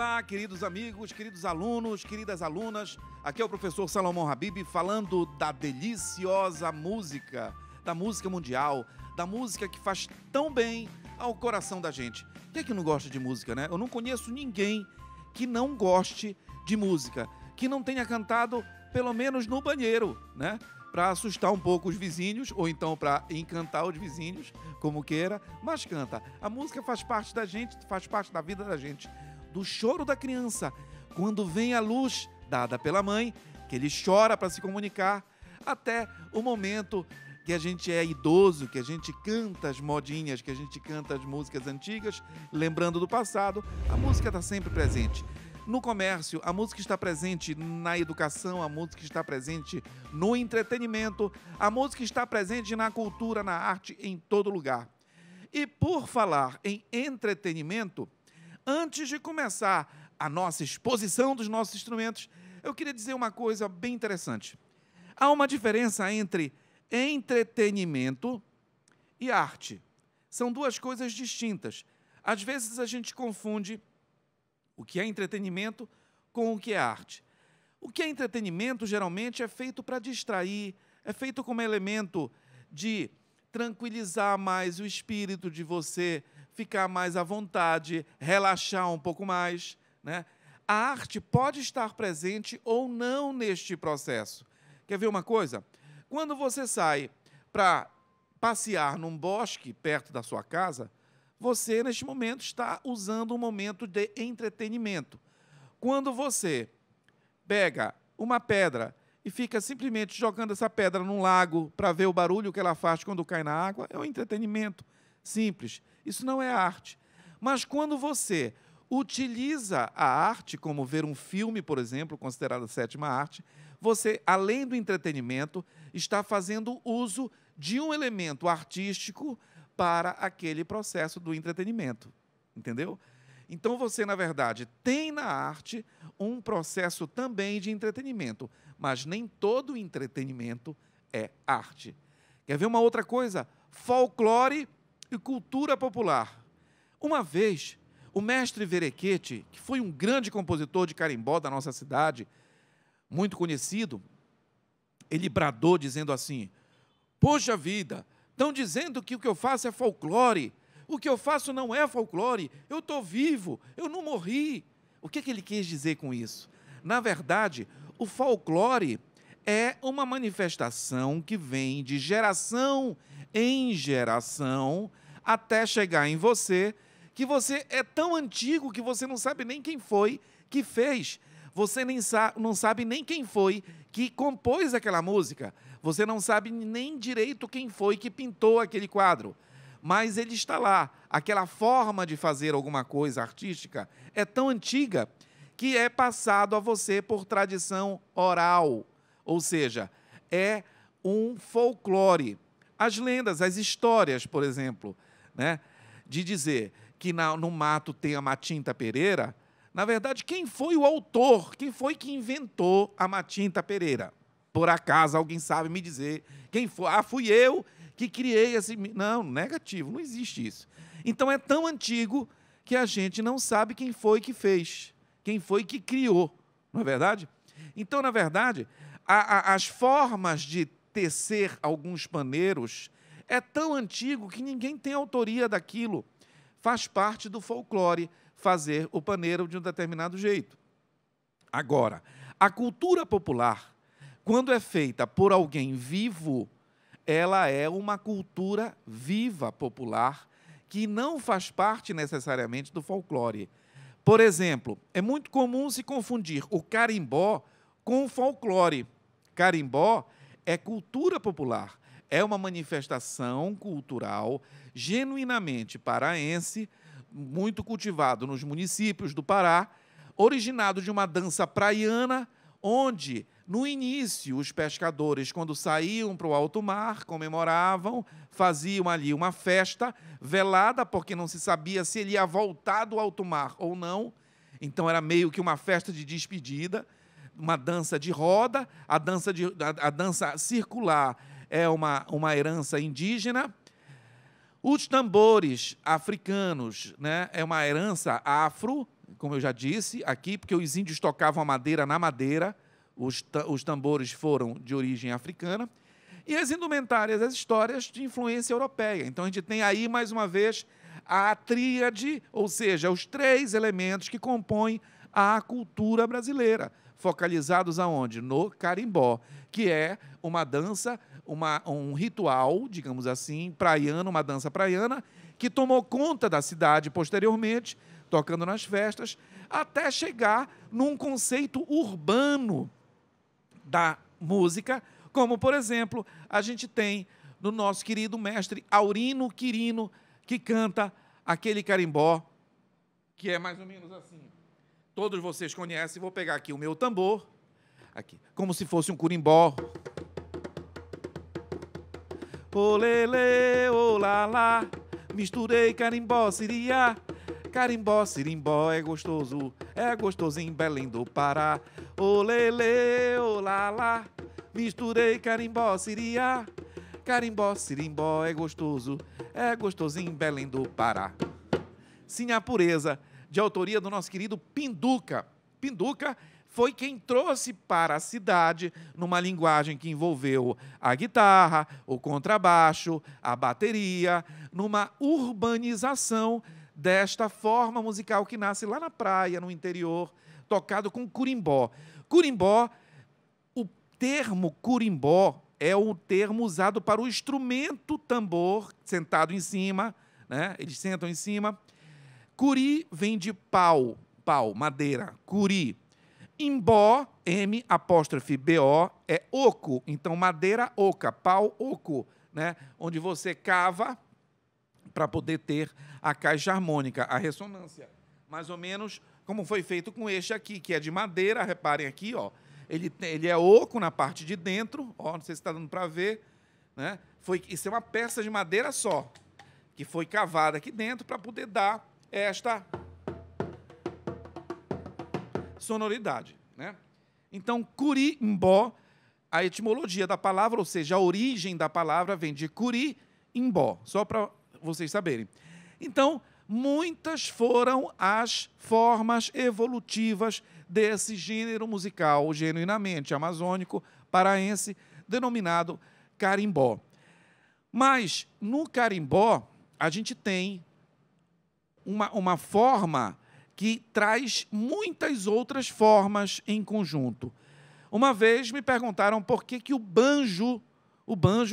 Olá, queridos amigos, queridos alunos, queridas alunas. Aqui é o professor Salomão Habib falando da deliciosa música, da música mundial, da música que faz tão bem ao coração da gente. Quem é que não gosta de música, né? Eu não conheço ninguém que não goste de música, que não tenha cantado pelo menos no banheiro, né? Para assustar um pouco os vizinhos, ou então para encantar os vizinhos, como queira, mas canta. A música faz parte da gente, faz parte da vida da gente. Do choro da criança, quando vem a luz dada pela mãe, que ele chora para se comunicar, até o momento que a gente é idoso, que a gente canta as modinhas, que a gente canta as músicas antigas, lembrando do passado, a música está sempre presente. No comércio, a música está presente na educação, a música está presente no entretenimento, a música está presente na cultura, na arte, em todo lugar. E por falar em entretenimento, antes de começar a nossa exposição dos nossos instrumentos, eu queria dizer uma coisa bem interessante. Há uma diferença entre entretenimento e arte. São duas coisas distintas. Às vezes a gente confunde o que é entretenimento com o que é arte. O que é entretenimento, geralmente, é feito para distrair, é feito como elemento de tranquilizar mais o espírito, de você ficar mais à vontade, relaxar um pouco mais, né? A arte pode estar presente ou não neste processo. Quer ver uma coisa? Quando você sai para passear num bosque perto da sua casa, você, neste momento, está usando um momento de entretenimento. Quando você pega uma pedra e fica simplesmente jogando essa pedra num lago para ver o barulho que ela faz quando cai na água, é um entretenimento simples. Isso não é arte. Mas quando você utiliza a arte, como ver um filme, por exemplo, considerado a sétima arte, você, além do entretenimento, está fazendo uso de um elemento artístico para aquele processo do entretenimento. Entendeu? Então, você, na verdade, tem na arte um processo também de entretenimento, mas nem todo entretenimento é arte. Quer ver uma outra coisa? Folclore e cultura popular. Uma vez, o mestre Verequete, que foi um grande compositor de carimbó da nossa cidade, muito conhecido, ele bradou dizendo assim: poxa vida, estão dizendo que o que eu faço é folclore. O que eu faço não é folclore, eu estou vivo, eu não morri. O que ele quis dizer com isso? Na verdade, o folclore é uma manifestação que vem de geração em geração até chegar em você, que você é tão antigo que você não sabe nem quem foi que fez. Você não sabe nem quem foi que compôs aquela música. Você não sabe nem direito quem foi que pintou aquele quadro. Mas ele está lá. Aquela forma de fazer alguma coisa artística é tão antiga que é passado a você por tradição oral. Ou seja, é um folclore. As lendas, as histórias, por exemplo, né, de dizer que no mato tem a Matinta Pereira, na verdade, quem foi o autor? Quem foi que inventou a Matinta Pereira? Por acaso, alguém sabe me dizer quem foi? Ah, fui eu que criei esse... Não, negativo, não existe isso. Então, é tão antigo que a gente não sabe quem foi que fez, quem foi que criou, não é verdade? Então, na verdade, as formas de tecer alguns paneiros é tão antigo que ninguém tem autoria daquilo. Faz parte do folclore fazer o paneiro de um determinado jeito. Agora, a cultura popular, quando é feita por alguém vivo, ela é uma cultura viva popular que não faz parte necessariamente do folclore. Por exemplo, é muito comum se confundir o carimbó com o folclore. Carimbó é cultura popular, é uma manifestação cultural genuinamente paraense, muito cultivado nos municípios do Pará, originado de uma dança praiana, onde, no início, os pescadores, quando saíam para o alto mar, comemoravam, faziam ali uma festa velada, porque não se sabia se ele ia voltar do alto mar ou não. Então, era meio que uma festa de despedida, uma dança de roda. A dança circular é uma herança indígena. Os tambores africanos, né, é uma herança afro, como eu já disse aqui, porque os índios tocavam a madeira na madeira, os tambores foram de origem africana, e as indumentárias, as histórias de influência europeia. Então, a gente tem aí, mais uma vez, a tríade, ou seja, os 3 elementos que compõem a cultura brasileira, focalizados aonde? No carimbó, que é uma dança, um ritual, digamos assim, praiano, uma dança praiana, que tomou conta da cidade posteriormente, tocando nas festas, até chegar num conceito urbano da música, como, por exemplo, a gente tem no nosso querido mestre Aurino Quirino, que canta aquele carimbó, que é mais ou menos assim. Todos vocês conhecem, vou pegar aqui o meu tambor, aqui, como se fosse um curimbó. Olele, olá, misturei carimbó, siriá. Carimbó, sirimbó, é gostoso em Belém do Pará. Olele, olá, misturei carimbó, siriá. Carimbó, sirimbó, é gostoso em Belém do Pará. Sim, a pureza, de autoria do nosso querido Pinduca. Pinduca foi quem trouxe para a cidade, numa linguagem que envolveu a guitarra, o contrabaixo, a bateria, numa urbanização desta forma musical que nasce lá na praia, no interior, tocado com curimbó. Curimbó, o termo curimbó é o termo usado para o instrumento tambor, sentado em cima, né? Eles sentam em cima. Curi vem de pau, madeira, curi. Imbó, M''BO, é oco, então madeira oca, pau oco, né? Onde você cava para poder ter a caixa harmônica, a ressonância. Mais ou menos como foi feito com este aqui, que é de madeira, reparem aqui, ó. Ele é oco na parte de dentro, ó, não sei se está dando para ver, né? Isso é uma peça de madeira só, que foi cavada aqui dentro para poder dar esta sonoridade, né? Então, curimbó, a etimologia da palavra, ou seja, a origem da palavra vem de curimbó, só para vocês saberem. Então, muitas foram as formas evolutivas desse gênero musical genuinamente amazônico, paraense, denominado carimbó. Mas, no carimbó, a gente tem uma forma que traz muitas outras formas em conjunto. Uma vez me perguntaram por que o banjo,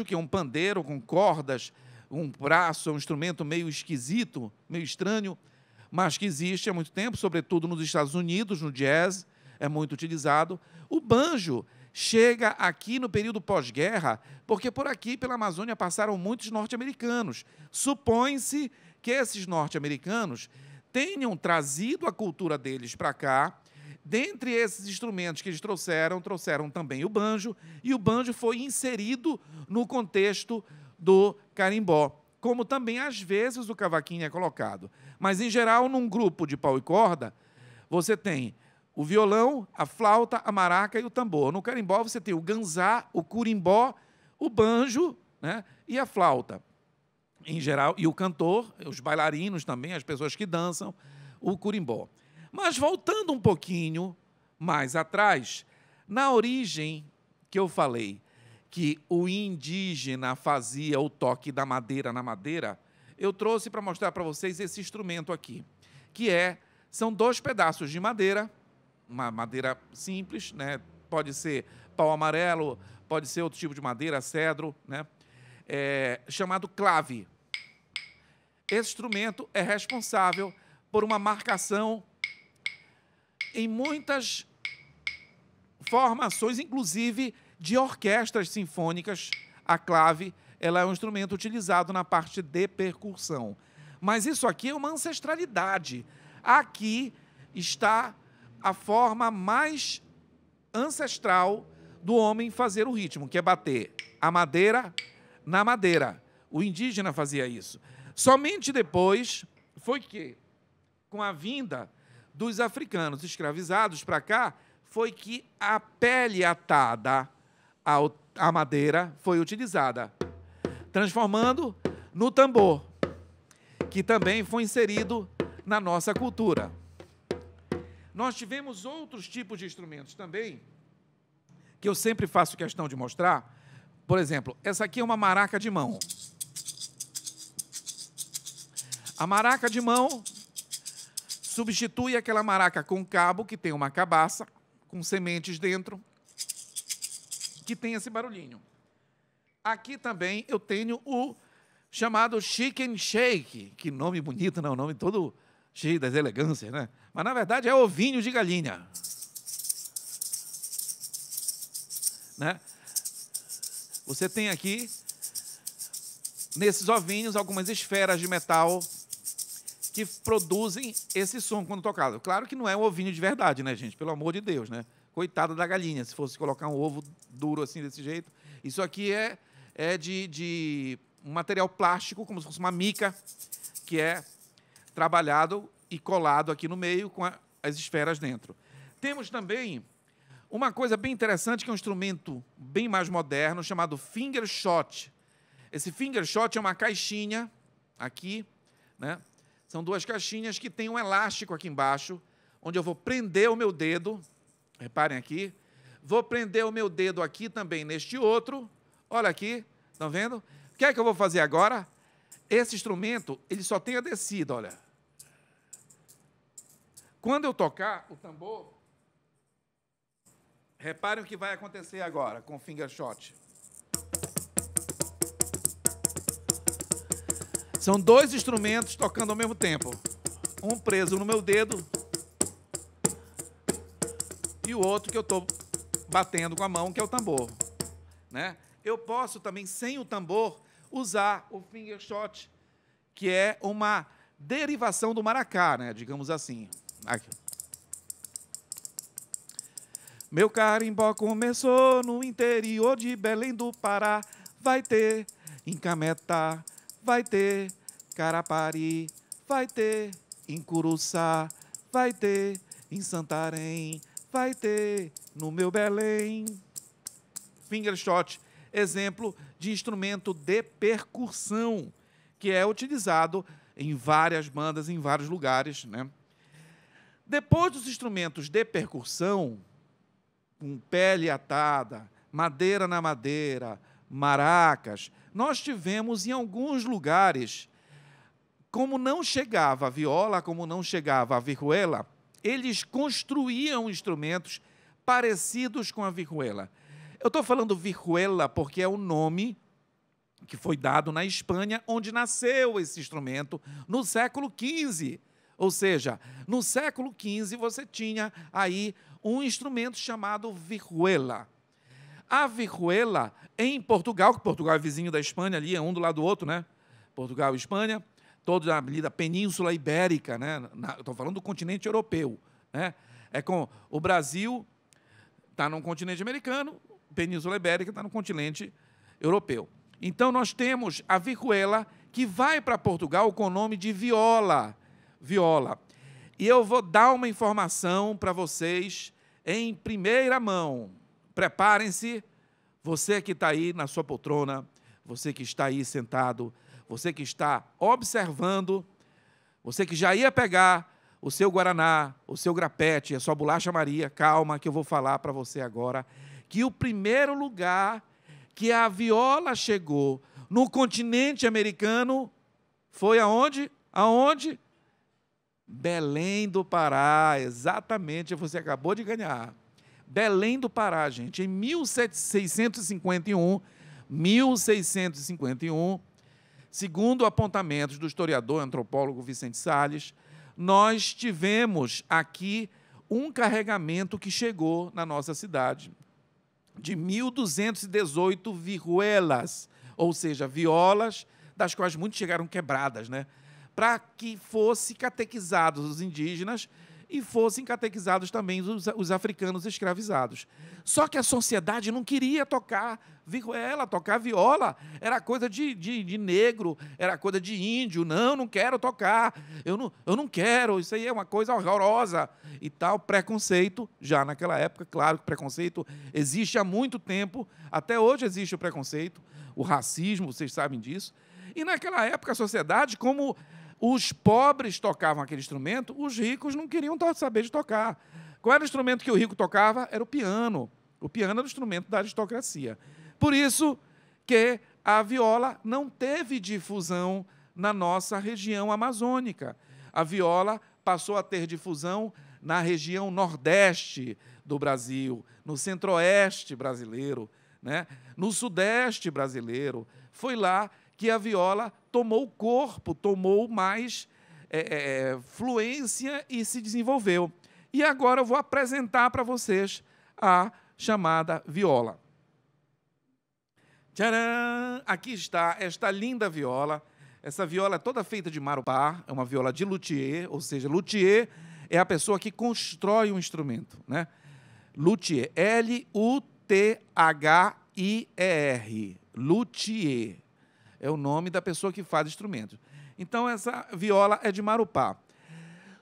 que é um pandeiro com cordas, um braço, é um instrumento meio esquisito, meio estranho, mas que existe há muito tempo, sobretudo nos Estados Unidos, no jazz, é muito utilizado. O banjo chega aqui no período pós-guerra, porque por aqui, pela Amazônia, passaram muitos norte-americanos. Supõe-se que esses norte-americanos tenham trazido a cultura deles para cá. Dentre esses instrumentos que eles trouxeram também o banjo, e o banjo foi inserido no contexto do carimbó, como também, às vezes, o cavaquinho é colocado. Mas, em geral, num grupo de pau e corda, você tem o violão, a flauta, a maraca e o tambor. No carimbó, você tem o ganzá, o curimbó, o banjo, né, e a flauta. Em geral, e o cantor, os bailarinos também, as pessoas que dançam, o curimbó. Mas, voltando um pouquinho mais atrás, na origem que eu falei, que o indígena fazia o toque da madeira na madeira, eu trouxe para mostrar para vocês esse instrumento aqui, que são 2 pedaços de madeira, uma madeira simples, né? Pode ser pau amarelo, pode ser outro tipo de madeira, cedro, né? Chamado clave. Esse instrumento é responsável por uma marcação em muitas formações, inclusive de orquestras sinfônicas. A clave, ela é um instrumento utilizado na parte de percussão. Mas isso aqui é uma ancestralidade. Aqui está a forma mais ancestral do homem fazer o ritmo, que é bater a madeira na madeira. O indígena fazia isso. Somente depois foi que, com a vinda dos africanos escravizados para cá, foi que a pele atada à madeira foi utilizada, transformando no tambor. que também foi inserido na nossa cultura. Nós tivemos outros tipos de instrumentos também, que eu sempre faço questão de mostrar. Por exemplo, essa aqui é uma maraca de mão. A maraca de mão substitui aquela maraca com cabo, que tem uma cabaça, com sementes dentro, que tem esse barulhinho. Aqui também eu tenho o chamado chicken shake, que nome bonito, não, nome todo cheio das elegâncias, né? Mas, na verdade, é ovinho de galinha. Né? Você tem aqui, nesses ovinhos, algumas esferas de metal que produzem esse som quando tocado. Claro que não é um ovinho de verdade, né, gente? Pelo amor de Deus, né? Coitada da galinha, se fosse colocar um ovo duro assim, desse jeito. Isso aqui é de um material plástico, como se fosse uma mica, que é trabalhado e colado aqui no meio com as esferas dentro. Temos também uma coisa bem interessante, que é um instrumento bem mais moderno, chamado finger shot. Esse finger shot é uma caixinha aqui, né? São duas caixinhas que tem um elástico aqui embaixo, onde eu vou prender o meu dedo. Reparem aqui. Vou prender o meu dedo aqui também neste outro. Olha aqui, estão vendo? O que é que eu vou fazer agora? Esse instrumento, ele só tem a descida, olha. Quando eu tocar o tambor, reparem o que vai acontecer agora com o finger shot. São dois instrumentos tocando ao mesmo tempo. Um preso no meu dedo e o outro que eu estou batendo com a mão, que é o tambor. Né? Eu posso também, sem o tambor, usar o finger shot, que é uma derivação do maracá, né? Digamos assim. Aqui. Meu carimbó começou no interior de Belém do Pará. Vai ter em Cametá, vai ter Carapari, vai ter em Curuçá, vai ter em Santarém, vai ter no meu Belém. Finger shot, exemplo de instrumento de percussão, que é utilizado em várias bandas, em vários lugares, né? Depois dos instrumentos de percussão, com pele atada, madeira na madeira, maracas, nós tivemos em alguns lugares, como não chegava a viola, como não chegava a vihuela, eles construíam instrumentos parecidos com a vihuela. Eu estou falando vihuela porque é o nome que foi dado na Espanha, onde nasceu esse instrumento no século XV. Ou seja, no século XV você tinha aí um instrumento chamado vihuela. A vihuela, em Portugal, que Portugal é vizinho da Espanha, ali é um do lado do outro, né? Portugal e Espanha, toda ali da Península Ibérica, né? Estou falando do continente europeu, né? É com o Brasil está no continente americano, Península Ibérica está no continente europeu. Então, nós temos a vihuela, que vai para Portugal com o nome de viola. Viola. E eu vou dar uma informação para vocês em primeira mão. Preparem-se, você que está aí na sua poltrona, você que está aí sentado, você que está observando, você que já ia pegar o seu guaraná, o seu grapete, a sua bolacha Maria, calma que eu vou falar para você agora, que o primeiro lugar que a viola chegou no continente americano foi aonde? Aonde? Belém do Pará, exatamente, você acabou de ganhar. Belém do Pará, gente, em 1651, segundo apontamentos do historiador e antropólogo Vicente Salles, nós tivemos aqui um carregamento que chegou na nossa cidade, de 1.218 vihuelas, ou seja, violas, das quais muitas chegaram quebradas, né? Para que fossem catequizados os indígenas e fossem catequizados também os africanos escravizados. Só que a sociedade não queria tocar vihuela, tocar viola. Era coisa de negro, era coisa de índio. Não quero tocar, eu não quero, isso aí é uma coisa horrorosa. E tal, preconceito, já naquela época, claro que preconceito existe há muito tempo, até hoje existe o preconceito, o racismo, vocês sabem disso. E naquela época a sociedade, como Os pobres tocavam aquele instrumento, os ricos não queriam saber de tocar. Qual era o instrumento que o rico tocava? Era o piano. O piano era o instrumento da aristocracia. Por isso que a viola não teve difusão na nossa região amazônica. A viola passou a ter difusão na região nordeste do Brasil, no centro-oeste brasileiro, né? No sudeste brasileiro. Foi lá que a viola tomou corpo, tomou mais fluência e se desenvolveu. E agora eu vou apresentar para vocês a chamada viola. Tcharam! Aqui está esta linda viola. Essa viola é toda feita de marupá, é uma viola de luthier, ou seja, luthier é a pessoa que constrói um instrumento, né? Luthier, L-U-T-H-I-E-R, luthier, é o nome da pessoa que faz instrumentos. Então, essa viola é de marupá.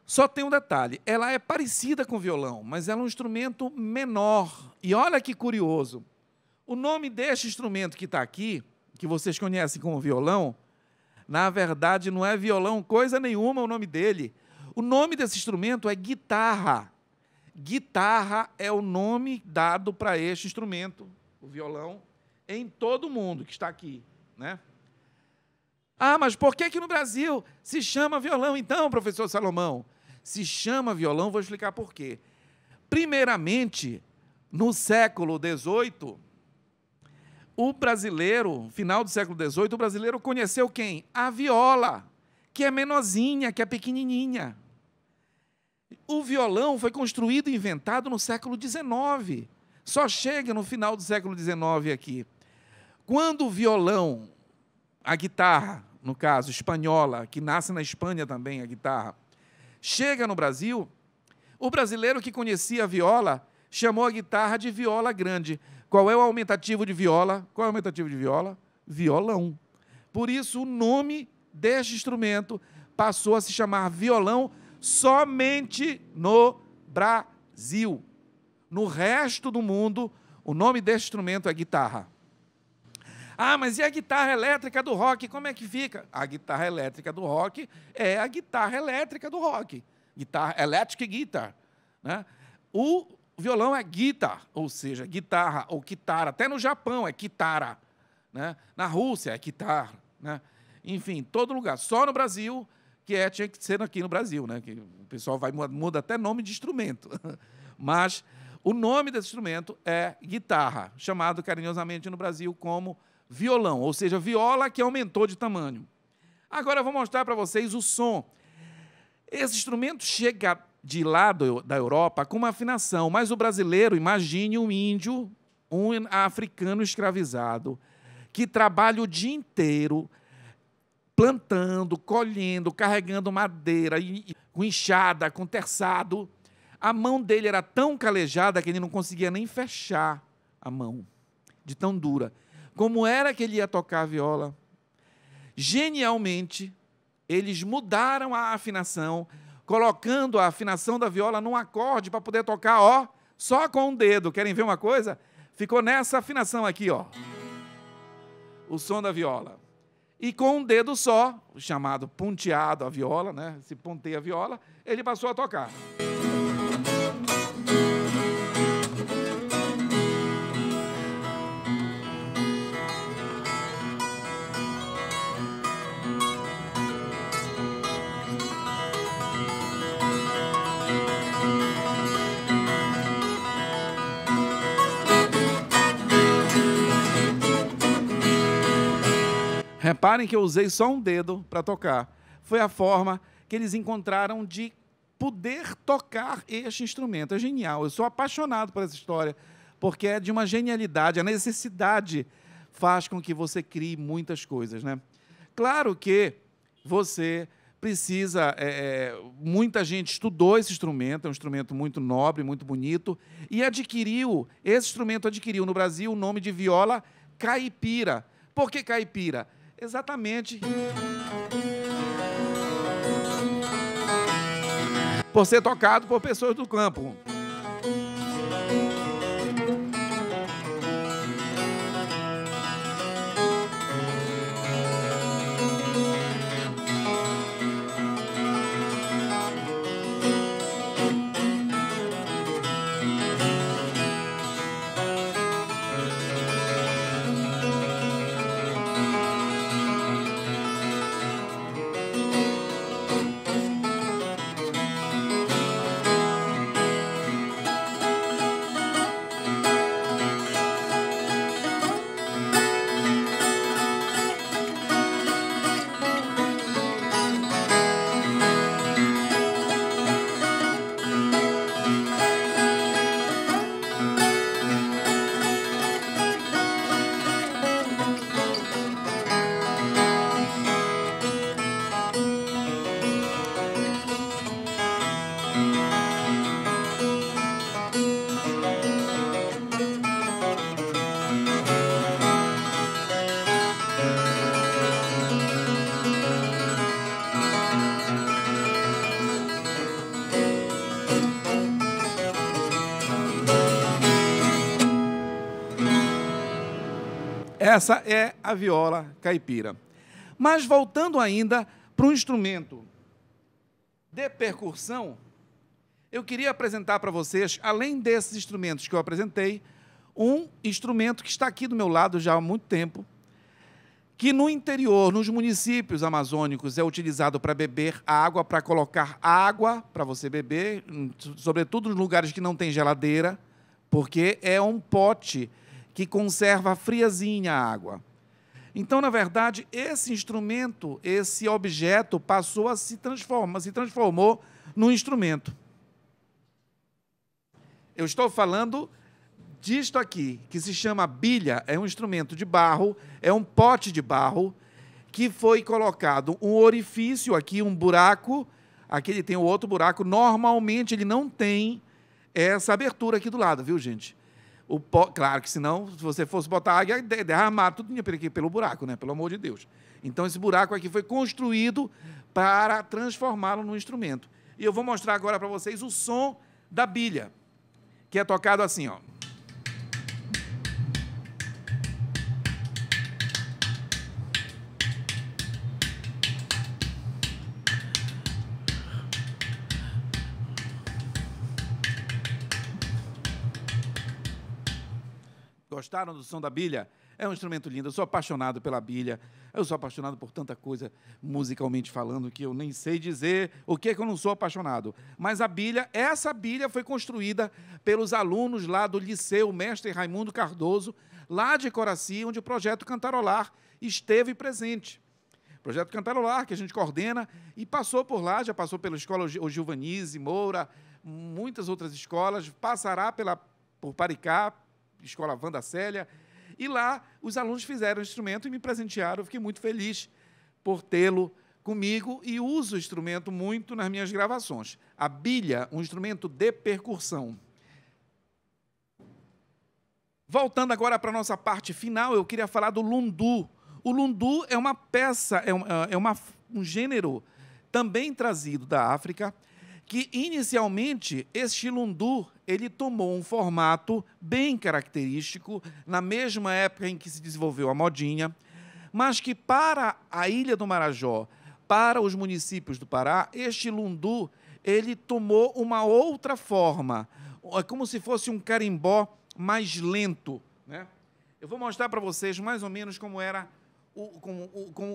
Só tem um detalhe, ela é parecida com o violão, mas ela é um instrumento menor. E olha que curioso, o nome deste instrumento que está aqui, que vocês conhecem como violão, na verdade não é violão coisa nenhuma o nome dele. O nome desse instrumento é guitarra. Guitarra é o nome dado para este instrumento, o violão, em todo o mundo que está aqui, né? Ah, mas por que no Brasil se chama violão então, professor Salomão? Se chama violão, vou explicar por quê. Primeiramente, no século XVIII, o brasileiro, final do século XVIII, o brasileiro conheceu quem? A viola, que é menorzinha, que é pequenininha. O violão foi construído e inventado no século XIX. Só chega no final do século XIX aqui. Quando o violão, a guitarra, no caso, espanhola, que nasce na Espanha também, a guitarra, chega no Brasil, o brasileiro que conhecia a viola chamou a guitarra de viola grande. Qual é o aumentativo de viola? Qual é o aumentativo de viola? Violão. Por isso, o nome deste instrumento passou a se chamar violão somente no Brasil. No resto do mundo, o nome deste instrumento é guitarra. Ah, mas e a guitarra elétrica do rock, como é que fica? A guitarra elétrica do rock é a guitarra elétrica do rock. Guitarra, electric guitar, né? O violão é guitar, ou seja, guitarra ou kitara. Até no Japão é kitara, né? Na Rússia é guitar, né? Enfim, todo lugar. Só no Brasil, que tinha que ser aqui no Brasil, né? Que o pessoal muda até nome de instrumento. Mas o nome desse instrumento é guitarra, chamado carinhosamente no Brasil como violão, ou seja, viola que aumentou de tamanho. Agora eu vou mostrar para vocês o som. Esse instrumento chega de lá da Europa com uma afinação, mas o brasileiro, imagine um índio, um africano escravizado, que trabalha o dia inteiro plantando, colhendo, carregando madeira, com enxada, com terçado. A mão dele era tão calejada que ele não conseguia nem fechar a mão, de tão dura. Como era que ele ia tocar a viola? Genialmente, eles mudaram a afinação, colocando a afinação da viola num acorde para poder tocar, ó, só com um dedo. Querem ver uma coisa? Ficou nessa afinação aqui, ó, o som da viola. E com um dedo só, chamado ponteado a viola, né? Se ponteia a viola, ele passou a tocar. Reparem que eu usei só um dedo para tocar. Foi a forma que eles encontraram de poder tocar este instrumento. É genial. Eu sou apaixonado por essa história, porque é de uma genialidade. A necessidade faz com que você crie muitas coisas, né? Claro que você precisa... muita gente estudou esse instrumento, é um instrumento muito nobre, muito bonito, e esse instrumento adquiriu no Brasil o nome de viola caipira. Por que caipira? Exatamente por ser tocado por pessoas do campo. Essa é a viola caipira. Mas voltando ainda para um instrumento de percussão, eu queria apresentar para vocês, além desses instrumentos que eu apresentei, um instrumento que está aqui do meu lado já há muito tempo, que no interior, nos municípios amazônicos, é utilizado para beber água, para colocar água para você beber, sobretudo nos lugares que não tem geladeira, porque é um pote que conserva friazinha a água. Então, na verdade, esse instrumento, esse objeto, passou a se transformou num instrumento. Eu estou falando disto aqui, que se chama bilha, é um instrumento de barro, é um pote de barro, que foi colocado um orifício aqui, um buraco, aqui ele tem o outro buraco, normalmente ele não tem essa abertura aqui do lado, viu, gente? Claro que senão, se você fosse botar água, ia derramar tudo aqui pelo buraco, né? Pelo amor de Deus. Então, esse buraco aqui foi construído para transformá-lo num instrumento. E eu vou mostrar agora para vocês o som da bilha, que é tocado assim, ó. Gostaram do som da bilha? É um instrumento lindo, eu sou apaixonado pela bilha, eu sou apaixonado por tanta coisa, musicalmente falando, que eu nem sei dizer o que é que eu não sou apaixonado. Mas a bilha, essa bilha foi construída pelos alunos lá do Liceu Mestre Raimundo Cardoso, lá de Coraci, onde o Projeto Cantarolar esteve presente. Projeto Cantarolar, que a gente coordena, e passou por lá, já passou pela escola Gilvanise, Moura, muitas outras escolas, passará por Paricá, Escola Wanda Célia, e lá os alunos fizeram o instrumento e me presentearam. Eu fiquei muito feliz por tê-lo comigo e uso o instrumento muito nas minhas gravações. A bilha, um instrumento de percussão. Voltando agora para a nossa parte final, eu queria falar do lundu. O lundu é uma peça, um gênero também trazido da África, que inicialmente este lundu ele tomou um formato bem característico, na mesma época em que se desenvolveu a modinha, mas que para a Ilha do Marajó, para os municípios do Pará, este lundu ele tomou uma outra forma, é como se fosse um carimbó mais lento, né? Eu vou mostrar para vocês mais ou menos como era,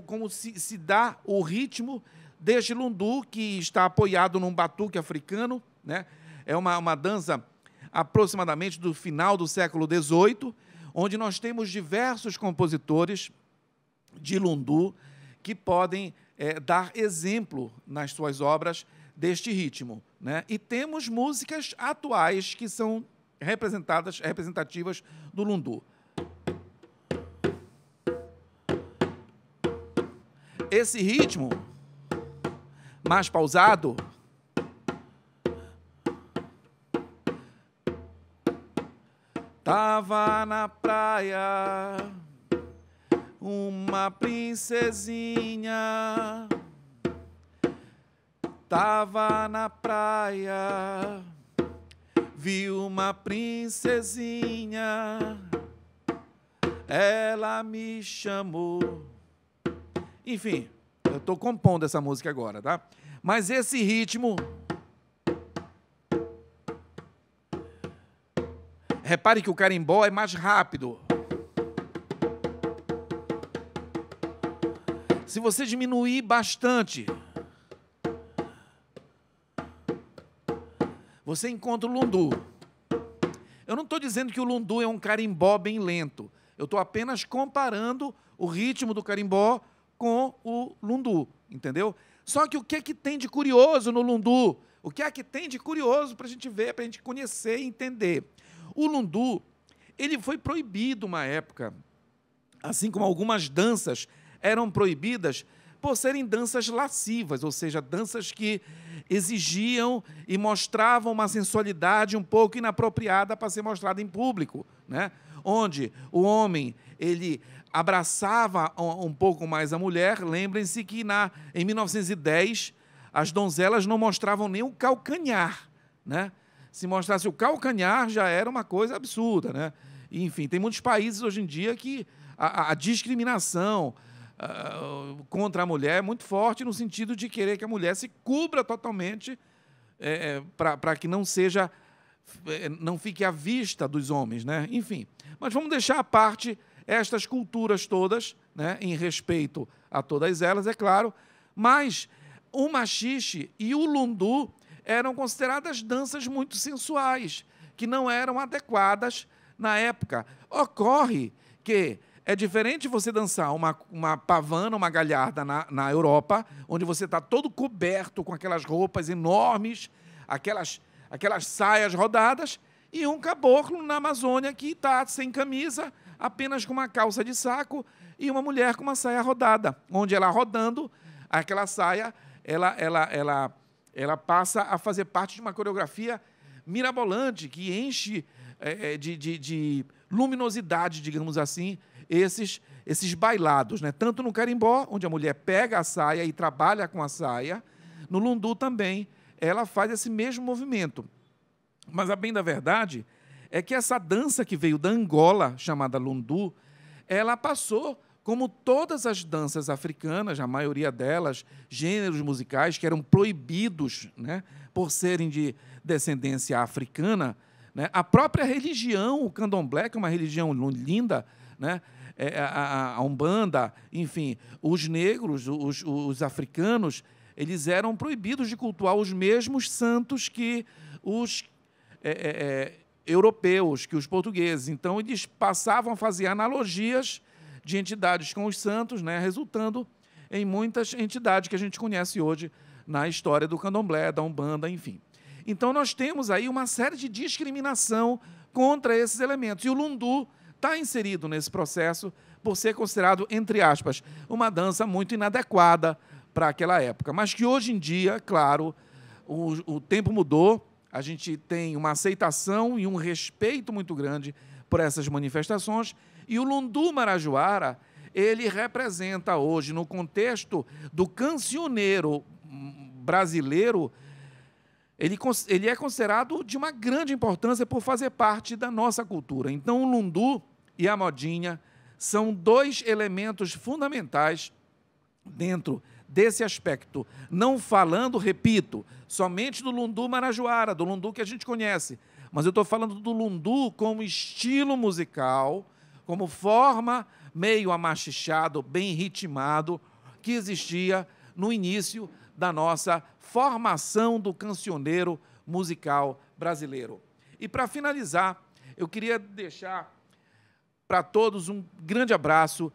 como se dá o ritmo deste lundu, que está apoiado num batuque africano, né? É uma dança aproximadamente do final do século XVIII, onde nós temos diversos compositores de lundu que podem dar exemplo nas suas obras deste ritmo, né? E temos músicas atuais que são representativas do lundu. Esse ritmo mais pausado tava na praia uma princesinha, tava na praia, viu uma princesinha, ela me chamou. Enfim, eu estou compondo essa música agora, tá? Mas esse ritmo... Repare que o carimbó é mais rápido. Se você diminuir bastante, você encontra o lundu. Eu não estou dizendo que o lundu é um carimbó bem lento. Eu estou apenas comparando o ritmo do carimbó com o lundu, entendeu? Só que o que é que tem de curioso no lundu? O que é que tem de curioso para a gente ver, para a gente conhecer e entender? O lundu, ele foi proibido uma época, assim como algumas danças eram proibidas por serem danças lascivas, ou seja, danças que exigiam e mostravam uma sensualidade um pouco inapropriada para ser mostrada em público, né? Onde o homem ele abraçava um pouco mais a mulher. Lembrem-se que em 1910 as donzelas não mostravam nem o calcanhar, né? Se mostrasse o calcanhar já era uma coisa absurda, né? Enfim, tem muitos países hoje em dia que a discriminação contra a mulher é muito forte no sentido de querer que a mulher se cubra totalmente para que não fique à vista dos homens, né? Enfim, mas vamos deixar à parte estas culturas todas, né, em respeito a todas elas, é claro, mas o maxixe e o lundu eram consideradas danças muito sensuais, que não eram adequadas na época. Ocorre que é diferente você dançar uma pavana, uma galharda na Europa, onde você está todo coberto com aquelas roupas enormes, aquelas saias rodadas, e um caboclo na Amazônia que está sem camisa, apenas com uma calça de saco, e uma mulher com uma saia rodada, onde ela rodando, aquela saia, ela passa a fazer parte de uma coreografia mirabolante, que enche de luminosidade, digamos assim, esses bailados, né? Tanto no carimbó, onde a mulher pega a saia e trabalha com a saia, no lundu também, ela faz esse mesmo movimento. Mas a bem da verdade é que essa dança que veio da Angola, chamada lundu, ela passou, como todas as danças africanas, a maioria delas, gêneros musicais que eram proibidos, né, por serem de descendência africana, né? A própria religião, o candomblé, que é uma religião linda, né? A Umbanda, enfim, os negros, os africanos, eles eram proibidos de cultuar os mesmos santos que os europeus, que os portugueses. Então, eles passavam a fazer analogias de entidades com os santos, né, resultando em muitas entidades que a gente conhece hoje na história do candomblé, da Umbanda, enfim. Então, nós temos aí uma série de discriminação contra esses elementos. E o lundu está inserido nesse processo por ser considerado, entre aspas, uma dança muito inadequada para aquela época. Mas que hoje em dia, claro, o tempo mudou, a gente tem uma aceitação e um respeito muito grande por essas manifestações, e o lundu marajoara, ele representa hoje, no contexto do cancioneiro brasileiro, ele é considerado de uma grande importância por fazer parte da nossa cultura. Então, o lundu e a modinha são dois elementos fundamentais dentro desse aspecto. Não falando, repito, somente do lundu marajoara, do lundu que a gente conhece, mas eu estou falando do lundu como estilo musical, como forma meio amachichado, bem ritmado, que existia no início da nossa formação do cancioneiro musical brasileiro. E, para finalizar, eu queria deixar para todos um grande abraço.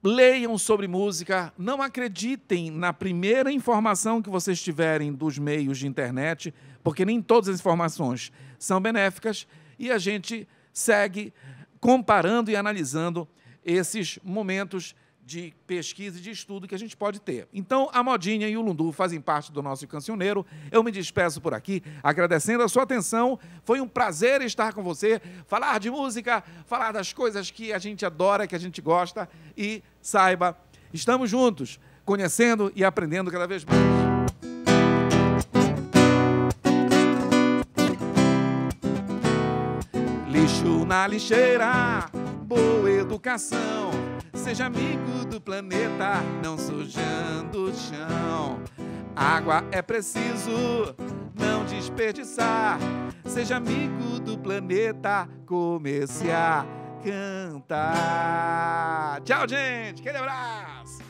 Leiam sobre música, não acreditem na primeira informação que vocês tiverem dos meios de internet, porque nem todas as informações são benéficas, e a gente segue comparando e analisando esses momentos de pesquisa e de estudo que a gente pode ter. Então, a modinha e o lundu fazem parte do nosso cancioneiro. Eu me despeço por aqui, agradecendo a sua atenção. Foi um prazer estar com você, falar de música, falar das coisas que a gente adora, que a gente gosta. E saiba, estamos juntos, conhecendo e aprendendo cada vez mais. Lixo na lixeira, boa educação. Seja amigo do planeta, não sujando o chão. Água é preciso não desperdiçar. Seja amigo do planeta, comece a cantar. Tchau, gente. Aquele abraço.